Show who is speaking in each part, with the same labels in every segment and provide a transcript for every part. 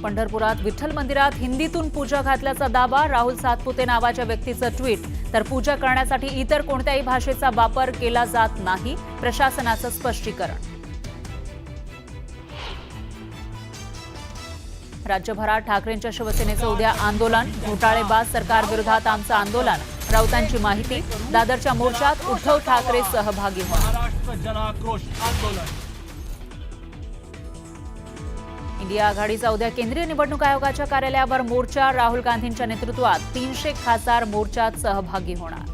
Speaker 1: पंढरपुरात विठ्ठल मंदिरात हिंदीतून पूजा घातल्याचा दावा, राहुल सातपुते नावाच्या व्यक्तीचं ट्विट. तर पूजा करण्यासाठी इतर कोणत्याही भाषेचा वापर केला जात नाही, प्रशासनाचं स्पष्टीकरण. राज्यभरात ठाकरेंच्या शिवसेनेचं उद्या आंदोलन, घोटाळेबाज सरकारविरोधात आमचं आंदोलन. राऊतांची माहिती, दादरच्या मोर्चात उद्धव ठाकरे सहभागी होणार.
Speaker 2: महाराष्ट्र जनाक्रोश आंदोलन.
Speaker 1: इंडिया आघाडीचा उद्या केंद्रीय निवडणूक आयोगाच्या कार्यालयावर मोर्चा, राहुल गांधींच्या नेतृत्वात 300 खासदार मोर्चात सहभागी होणार.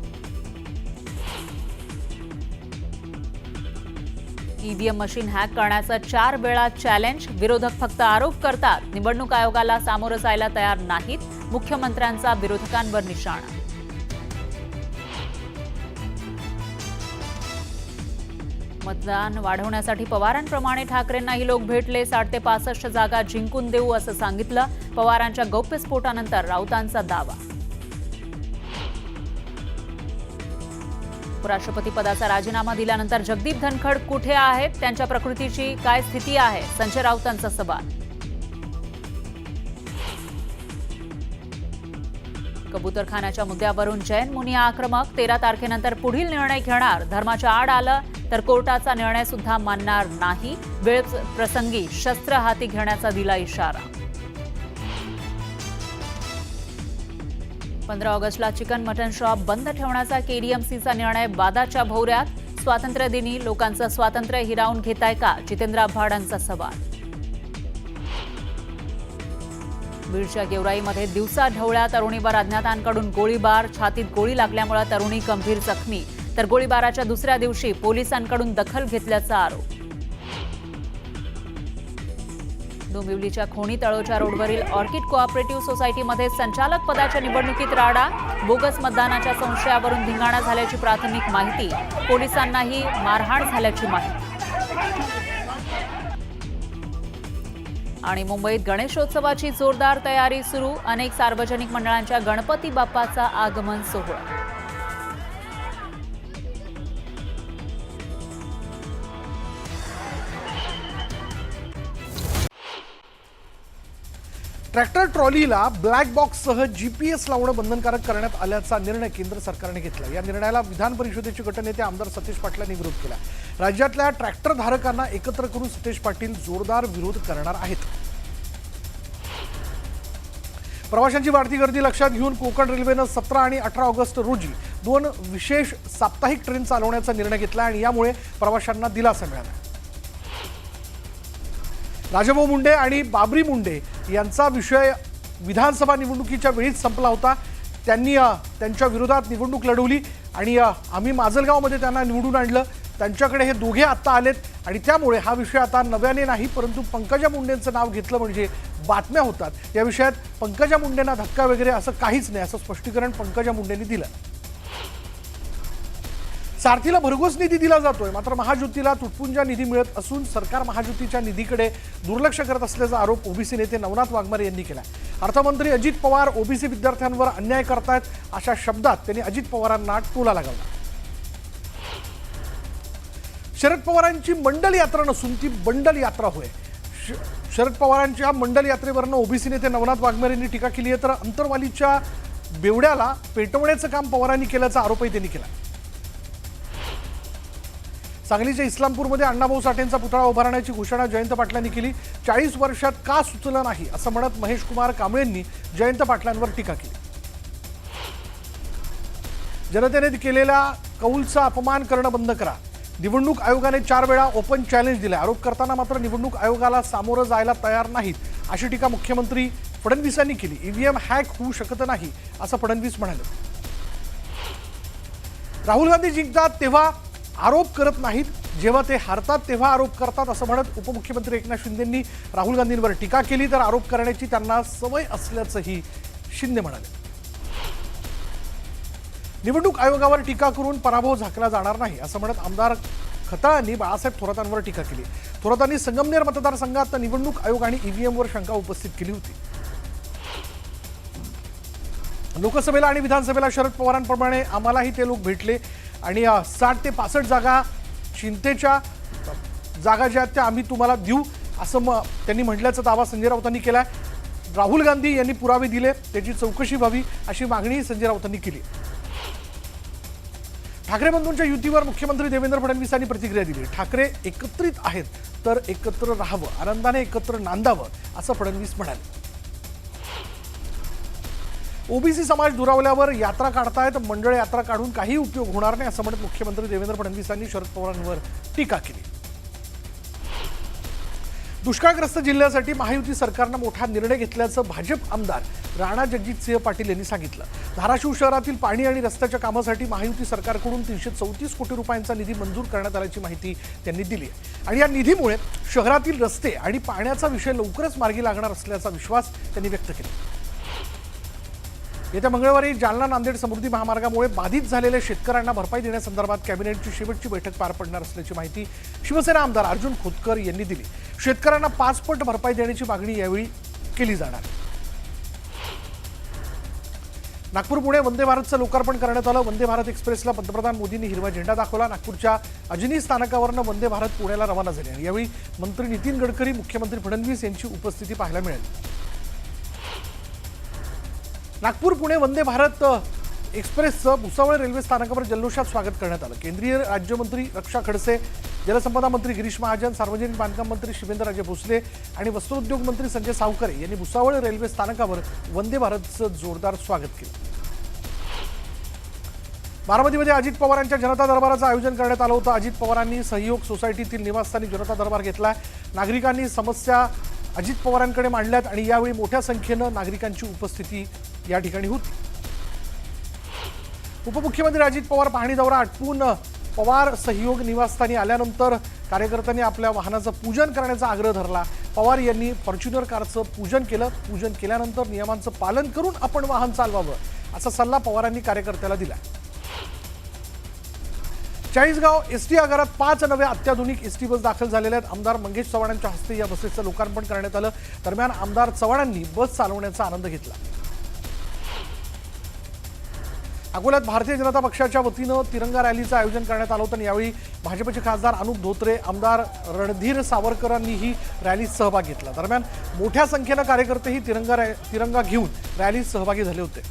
Speaker 1: ईव्हीएम मशीन हॅक करण्याचं 4 वेळा चॅलेंज, विरोधक फक्त आरोप करतात, निवडणूक आयोगाला सामोरं जायला तयार नाहीत, मुख्यमंत्र्यांचा विरोधकांवर निशाणा. मतदान वाढवण्यासाठी पवारांप्रमाणे ठाकरेंनाही लोक भेटले, 60 ते 65 जागा जिंकून देऊ असं सांगितलं. पवारांच्या गौप्यस्फोटानंतर राऊतांचा दावा. उपराष्ट्रपती पदाचा राजीनामा दिल्यानंतर जगदीप धनखड कुठे आहेत, त्यांच्या प्रकृतीची काय स्थिती आहे, संजय राऊतांचा सवाल. कबूतरखान्याच्या मुद्द्यावरून जैन मुनिया आक्रमक, 13 तारखेनंतर पुढील निर्णय घेणार, धर्माच्या आड आलं तर कोर्टाचा निर्णय सुद्धा मानणार नाही, वेळ प्रसंगी शस्त्र हाती घेण्याचा दिला इशारा. 15 ऑगस्टला चिकन मटन शॉप बंद ठेवण्याचा केडीएमसीचा निर्णय वादाच्या भोवऱ्यात, स्वातंत्र्यदिनी लोकांचं स्वातंत्र्य हिरावून घेताय का, जितेंद्र आव्हाडांचा सवाल. बीडच्या गेवराईमध्ये दिवसा ढवळ्या तरुणीवर अज्ञातांकडून गोळीबार, छातीत गोळी लागल्यामुळे तरुणी गंभीर जखमी, तर गोळीबाराच्या दुसऱ्या दिवशी पोलिसांकडून दखल घेतल्याचा आरोप. डोंबिवलीच्या खोणी तळोजा रोडवरील ऑर्किड कोऑपरेटिव्ह सोसायटीमध्ये संचालक पदाच्या निवडणुकीत राडा, बोगस मतदानाच्या संशयावरून धिंगाणा झाल्याची प्राथमिक माहिती, पोलिसांनाही मारहाण झाल्याची माहिती. आणि मुंबईत गणेशोत्सवाची जोरदार तयारी सुरू, अनेक सार्वजनिक मंडळांच्या गणपती बाप्पाचा आगमन सोहळा.
Speaker 3: ट्रॅक्टर ट्रॉलीला ब्लॅक बॉक्ससह जीपीएस लावणं बंधनकारक करण्यात आल्याचा निर्णय केंद्र सरकारने घेतला. या निर्णयाला विधान परिषदेचे गटनेते आमदार सतीश पाटील यांनी विरोध केला. राज्यातल्या ट्रॅक्टर धारकांना एकत्र करून सतीश पाटील जोरदार विरोध करणार आहेत. प्रवाशांची वाढती गर्दी लक्षात घेऊन कोकण रेल्वेनं 17 आणि 18 ऑगस्ट रोजी 2 विशेष साप्ताहिक ट्रेन चालवण्याचा निर्णय घेतला आणि यामुळे प्रवाशांना दिलासा मिळाला. राजाभाऊ मुंडे आणि बाबरी मुंडे यांचा विषय विधानसभा निवडणुकीच्या वेळीच संपला होता. त्यांनी त्यांच्या विरोधात निवडणूक लढवली आणि आम्ही माजलगावमध्ये त्यांना निवडून आणलं. त्यांच्याकडे हे दोघे आत्ता आलेत आणि त्यामुळे हा विषय आता नव्याने नाही, परंतु पंकजा मुंडेंचं नाव घेतलं म्हणजे बातम्या होतात. या विषयात पंकजा मुंडेंना धक्का वगैरे असं काहीच नाही, असं स्पष्टीकरण पंकजा मुंडेंनी दिलं. सारथीला भरघोस निधी दिला जातोय, मात्र महायुतीला तुटपुंजा निधी मिळत असून सरकार महायुतीच्या निधीकडे दुर्लक्ष करत असल्याचा आरोप ओबीसी नेते नवनाथ वाघमारे यांनी केला. अर्थमंत्री अजित पवार ओबीसी विद्यार्थ्यांवर अन्याय करतायत, अशा शब्दात त्यांनी अजित पवारांना टोला लगावला. शरद पवारांची मंडल यात्रा नसून ती बंडल यात्रा होय. शरद पवारांच्या मंडल यात्रेवरनं ओबीसी नेते नवनाथ वाघमारे यांनी टीका केली आहे. तर अंतरवालीच्या बेवड्याला पेटवण्याचं काम पवारांनी केल्याचा आरोपही त्यांनी केला. सांगलीच्या इस्लामपूरमध्ये अण्णाभाऊ साठेंचा पुतळा उभारण्याची घोषणा जयंत पाटलांनी केली. 40 वर्षात का सुचलं नाही असं म्हणत महेश कुमार कांबळेंनी जयंत पाटलांवर टीका केली. जनतेने केलेल्या कौलचा अपमान करणं बंद करा. निवडणूक आयोगाने 4 वेळा ओपन चॅलेंज दिले. आरोप करताना मात्र निवडणूक आयोगाला सामोरं जायला तयार नाहीत, अशी टीका मुख्यमंत्री फडणवीसांनी केली. ईव्हीएम हॅक होऊ शकत नाही असं फडणवीस म्हणाले. राहुल गांधी जिंकतात तेव्हा आरोप करत नाहीत, जेव्हा ते हारतात तेव्हा आरोप करतात असं म्हणत उपमुख्यमंत्री एकनाथ शिंदेंनी राहुल गांधींवर टीका केली. तर आरोप करण्याची त्यांना सवय असल्याचंही शिंदे म्हणाले. निवडणूक आयोगावर टीका करून पराभव झाकला जाणार नाही असं म्हणत आमदार खताळांनी बाळासाहेब थोरातांवर टीका केली. थोरातांनी संगमनेर मतदारसंघात निवडणूक आयोग आणि ईव्हीएमवर शंका उपस्थित केली होती. लोकसभेला आणि विधानसभेला शरद पवारांप्रमाणे आम्हालाही ते लोक भेटले आणि 60 ते 65 जागा चिंतेच्या जागा ज्या त्या आम्ही तुम्हाला देऊ असं त्यांनी म्हटल्याचा दावा संजय राऊतांनी केला. राहुल गांधी यांनी पुरावे दिले, त्याची चौकशी व्हावी अशी मागणी संजय राऊतांनी केली. ठाकरे बंधूंच्या युतीवर मुख्यमंत्री देवेंद्र फडणवीसांनी प्रतिक्रिया दिली. ठाकरे एकत्रित आहेत तर एकत्र राहावं, आनंदाने एकत्र नांदावं असं फडणवीस म्हणाले. ओबीसी समाज दुरावल्यावर यात्रा काढतायत, मंडळ यात्रा काढून काही उपयोग होणार नाही असं म्हणत मुख्यमंत्री देवेंद्र फडणवीसांनी शरद पवारांवर टीका केली. दुष्काळग्रस्त जिल्ह्यासाठी महायुती सरकारनं मोठा निर्णय घेतल्याचं भाजप आमदार राणा जगजितसिंह पाटील यांनी सांगितलं. धाराशिव शहरातील पाणी आणि रस्त्याच्या कामासाठी महायुती सरकारकडून 334 कोटी रुपयांचा निधी मंजूर करण्यात आल्याची माहिती त्यांनी दिली आहे. आणि या निधीमुळे शहरातील रस्ते आणि पाण्याचा विषय लवकरच मार्गी लागणार असल्याचा विश्वास त्यांनी व्यक्त केला. येत्या मंगळवारी जालना नांदेड समृद्धी महामार्गामुळे बाधित झालेल्या शेतकऱ्यांना भरपाई देण्यासंदर्भात कॅबिनेटची शेवटची बैठक पार पडणार असल्याची माहिती शिवसेना आमदार अर्जुन खोतकर यांनी दिली. शेतकऱ्यांना 5 पट भरपाई देण्याची मागणी यावेळी केली जाणार. नागपूर पुणे वंदे भारतचं लोकार्पण करण्यात आलं. वंदे भारत एक्सप्रेसला पंतप्रधान मोदींनी हिरवा झेंडा दाखवला. नागपूरच्या अजनी स्थानकावरनं वंदे भारत पुण्याला रवाना झाले आणि यावेळी मंत्री नितीन गडकरी, मुख्यमंत्री फडणवीस यांची उपस्थिती पाहायला मिळाली. नागपूर पुणे वंदे भारत एक्सप्रेसचं भुसावळ रेल्वे स्थानकावर जल्लोषात स्वागत करण्यात आलं. केंद्रीय राज्यमंत्री रक्षा खडसे, जलसंपदा मंत्री गिरीश महाजन, सार्वजनिक बांधकाम मंत्री शिवेंद्रराजे भोसले आणि वस्त्रोद्योग मंत्री संजय सावकारे यांनी भुसावळ रेल्वे स्थानकावर वंदे भारतचं जोरदार स्वागत केलं. बारामतीमध्ये अजित पवारांच्या जनता दरबाराचं आयोजन करण्यात आलं होतं. अजित पवारांनी सहयोग सोसायटीतील निवासस्थानी जनता दरबार घेतला. नागरिकांनी समस्या अजित पवारांकडे मांडल्यात आणि यावेळी मोठ्या संख्येनं नागरिकांची उपस्थिती या ठिकाणी होती. उपमुख्यमंत्री अजित पवार पाहणी दौरा आटपून पवार सहयोग निवासस्थानी आल्यानंतर कार्यकर्त्यांनी आपल्या वाहनाचं पूजन करण्याचा आग्रह धरला. पवार यांनी फॉर्च्युनर कारचं पूजन केलं. पूजन केल्यानंतर नियमांचं पालन करून आपण वाहन चालवावं असा सल्ला पवारांनी कार्यकर्त्याला दिला. चाळीसगाव एसटी आगारात 5 नव्या अत्याधुनिक एसटी बस दाखल झालेल्या आहेत. आमदार मंगेश चव्हाणांच्या हस्ते या बसेसचं लोकार्पण करण्यात आलं. दरम्यान आमदार चव्हाणांनी बस चालवण्याचा आनंद घेतला. अकोल्यात भारतीय जनता पक्षाच्या वतीनं तिरंगा रॅलीचं आयोजन करण्यात आलं होतं. यावेळी भाजपचे खासदार अनुप धोत्रे, आमदार रणधीर सावरकरांनीही रॅलीत सहभाग घेतला. दरम्यान मोठ्या संख्येनं कार्यकर्तेही तिरंगा घेऊन रॅलीत सहभागी झाले होते.